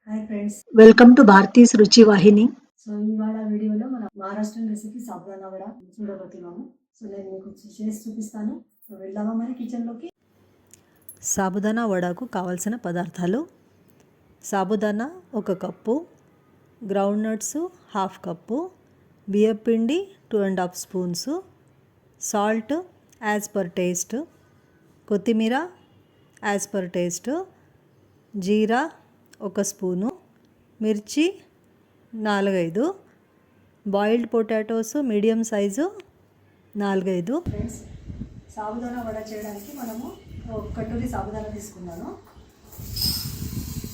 Hi friends, welcome to Bharati's రుచి వాహిని. So ఇవాళ వీడియోలో మనం మహారాష్ట్రన్ రెసిపీ సాబుదానా వడ చూడబోతున్నాము. సో నేను మీకు చేసి చూపిస్తాను. సో వెళ్దామా మరి కిచెన్లోకి. సాబుదానా వడకు కావాల్సిన పదార్థాలు: sabudana 1 cup, ground nuts 1/2 cup, బియ్యపిండి 2.5 spoons, salt as per taste, కొత్తిమీర యాజ్ పర్ టేస్ట్, జీరా 1 స్పూను, మిర్చి 4-5, boiled potatoes medium size 4-5. Friends, sabudana vada చేయడానికి మనము 1 కటోరీ సాబుదానా తీసుకున్నాను.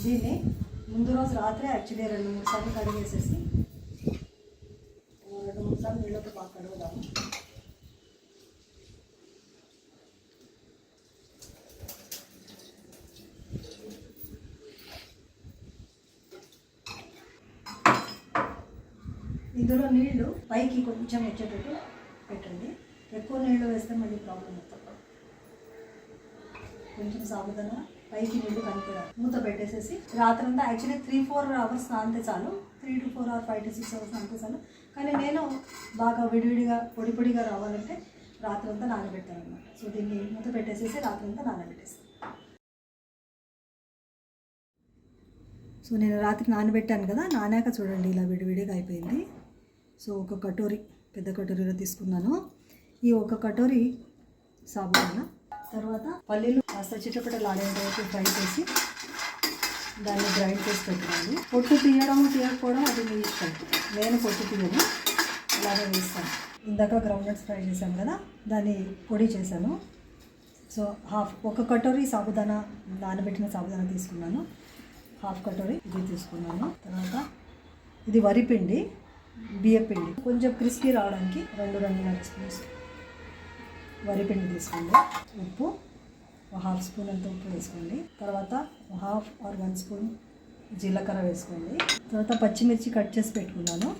దీన్ని ముందు రోజు రాత్రి యాక్చువల్లీ 2-3 సార్లు కడిగేసేసి 2-3 సార్లు నీళ్ళతో బాగా కడుగుదాము. ఇందులో నీళ్లు పైకి కొంచెం వచ్చేటట్టు పెట్టండి. ఎక్కువ నీళ్లు వేస్తే మళ్ళీ ప్రాబ్లం అవుతుంది. కొంచెం సాబుదానా పైకి నీళ్లు కనిపెడాలి. మూత పెట్టేసేసి రాత్రంతా యాక్చువల్లీ 3-4 అవర్స్ నానితే చాలు. 3 to 4 or 5 to 6 అవర్స్ నానితే చాలు. కానీ నేను బాగా విడివిడిగా పొడి పొడిగా రావాలంటే రాత్రంతా నానబెట్టాను అన్నమాట. సో దీన్ని మూత పెట్టేసేసి రాత్రంతా నానబెట్టేస్తాను. సో నేను రాత్రి నానబెట్టాను కదా, నానాక చూడండి ఇలా విడివిడిగా అయిపోయింది. సో 1 కటోరీ పెద్ద కటోరీలో తీసుకున్నాను. ఈ 1 కటోరీ సాబుదానా. తర్వాత పల్లీలు కాస్త చిటపటలాడేంత వరకు ఫ్రై చేసి దాన్ని గ్రైండ్ చేసి పెట్టుకోండి. పొట్టు తీయడం తీయకపోవడం అది మీ ఇష్టం. నేను పొట్టు తీయను, అలాగే వేస్తాను. ఇందాక గ్రౌండ్నట్స్ ఫ్రై చేశాను కదా, దాన్ని పొడి చేశాను. సో 1 కటోరీ సాబుదానా, నానబెట్టిన సాబుదానా తీసుకున్నాను. 1/2 కటోరీ ఇది తీసుకున్నాను. తర్వాత ఇది వరిపిండి, బియ్యపిండి కొంచెం క్రిస్పీ రావడానికి 2-2.5 స్పూన్స్ వరిపిండి తీసుకోండి. ఉప్పు 1/2 స్పూన్ అంత ఉప్పు వేసుకోండి. తర్వాత 1/2 or 1 స్పూన్ జీలకర్ర వేసుకోండి. తర్వాత పచ్చిమిర్చి కట్ చేసి పెట్టుకున్నాను,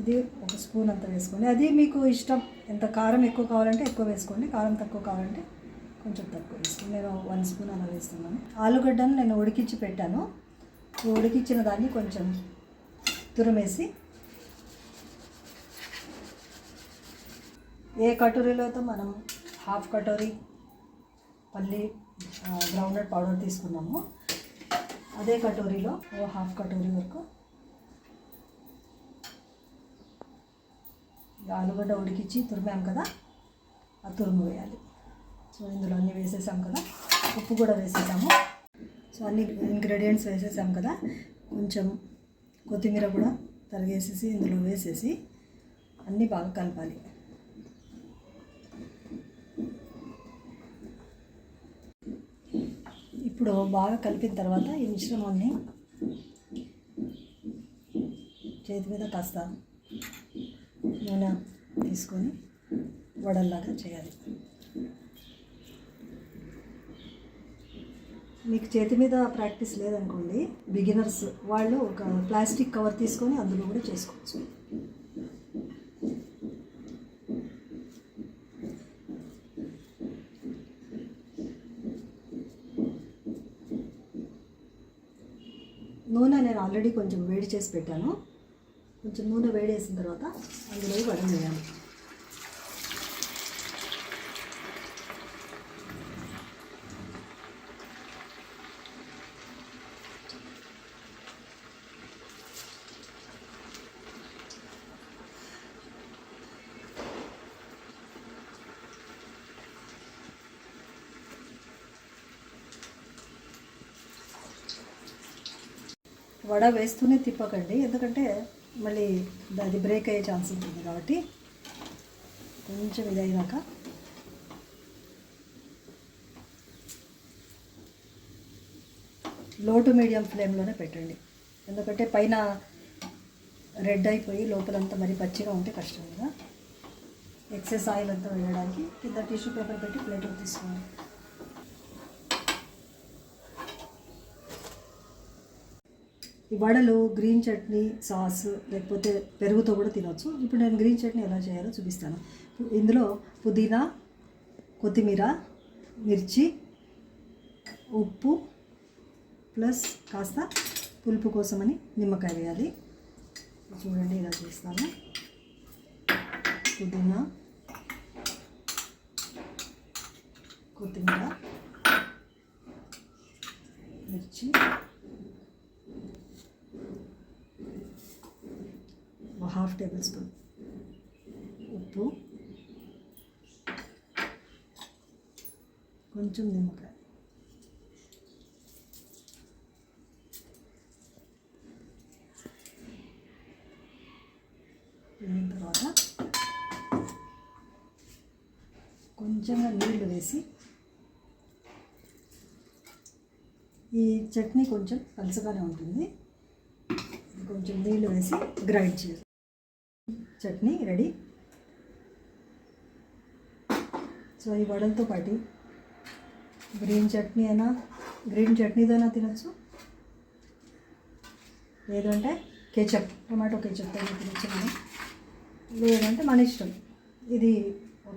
ఇది 1 స్పూన్ అంత వేసుకోండి. అది మీకు ఇష్టం, ఎంత కారం ఎక్కువ కావాలంటే ఎక్కువ వేసుకోండి, కారం తక్కువ కావాలంటే కొంచెం తక్కువ వేసుకోండి. నేను 1 స్పూన్ అలా వేస్తున్నాను. ఆలుగడ్డను నేను ఉడికించి పెట్టాను. ఈ ఉడికించిన దాన్ని కొంచెం తురిమేసి, ఏ కటోరీలో అయితే మనం 1/2 కటోరీ పల్లి గ్రౌండ్నట్ పౌడర్ తీసుకున్నాము, అదే కటోరీలో 1/2 కటోరీ వరకు ఆలుగడ్డ ఉడికించి తురిమాం కదా, ఆ తురుము వేయాలి. సో ఇందులో అన్నీ వేసేసాం కదా, ఉప్పు కూడా వేసేసాము. సో అన్ని ఇంగ్రీడియంట్స్ వేసేసాం కదా, కొంచెం కొత్తిమీర కూడా తరిగేసేసి ఇందులో వేసేసి అన్నీ బాగా కలపాలి. ఇప్పుడు బాగా కలిపిన తర్వాత ఈ మిశ్రమాన్ని చేతి మీద కాస్త నూనె తీసుకొని వడల్లాగా చేయాలి. మీకు చేతి మీద ప్రాక్టీస్ లేదనుకోండి, బిగినర్స్ వాళ్ళు ఒక ప్లాస్టిక్ కవర్ తీసుకొని అందులో కూడా చేసుకోవచ్చు. నూనె నేను ఆల్రెడీ కొంచెం వేడి చేసి పెట్టాను. కొంచెం నూనె వేడి వేసిన తర్వాత అందులో వడలు వేయాలి. వడ వేస్తూనే తిప్పకండి, ఎందుకంటే మళ్ళీ అది బ్రేక్ అయ్యే ఛాన్స్ ఉంటుంది. కాబట్టి కొంచెం ఇది అయినాక లో టు మీడియం ఫ్లేమ్లోనే పెట్టండి. ఎందుకంటే పైన రెడ్ అయిపోయి లోపలంతా మరి పచ్చిగా ఉంటే కష్టం కదా. ఎక్సెస్ ఆయిల్ అంతా వేయడానికి కింద టిష్యూ పేపర్ పెట్టి ప్లేట్లో తీసుకోండి. ఈ వడలు గ్రీన్ చట్నీ సాస్ లేకపోతే పెరుగుతో కూడా తినవచ్చు. ఇప్పుడు నేను గ్రీన్ చట్నీ ఎలా చేయాలో చూపిస్తాను. ఇందులో పుదీనా, కొత్తిమీర, మిర్చి, ఉప్పు ప్లస్ కాస్త పులుపు కోసమని నిమ్మకాయ వేయాలి. చూడండి ఇలా చేస్తాను. పుదీనా, కొత్తిమీర, మిర్చి, 1/2 టేబుల్ స్పూన్ ఉప్పు, కొంచెం నిమ్మకాయ. వేసిన తర్వాత కొంచెంగా నీళ్ళు వేసి ఈ చట్నీ కొంచెం పలుచగానే ఉంటుంది. కొంచెం నీళ్ళు వేసి గ్రైండ్ చేయాలి. చట్నీ రెడీ. సో ఈ వడలతో పాటు గ్రీన్ చట్నీతో అయినా తినచ్చు, లేదంటే టమాటో కెచప్ అయినా తినచ్చు మనం, లేదంటే మన ఇష్టం. ఇది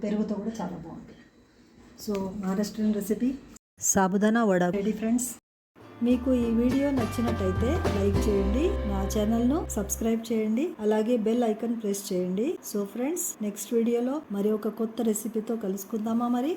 పెరుగుతో కూడా చాలా బాగుంటుంది. So Maharashtrian recipe sabudana vada ready friends. మీకు ఈ వీడియో నచ్చినట్టయితే లైక్ చేయండి, నా ఛానల్ను సబ్స్క్రైబ్ చేయండి, అలాగే బెల్ ఐకాన్ ప్రెస్ చేయండి. సో ఫ్రెండ్స్, నెక్స్ట్ వీడియోలో మరి ఒక కొత్త రెసిపీతో కలుసుకుందామా మరి.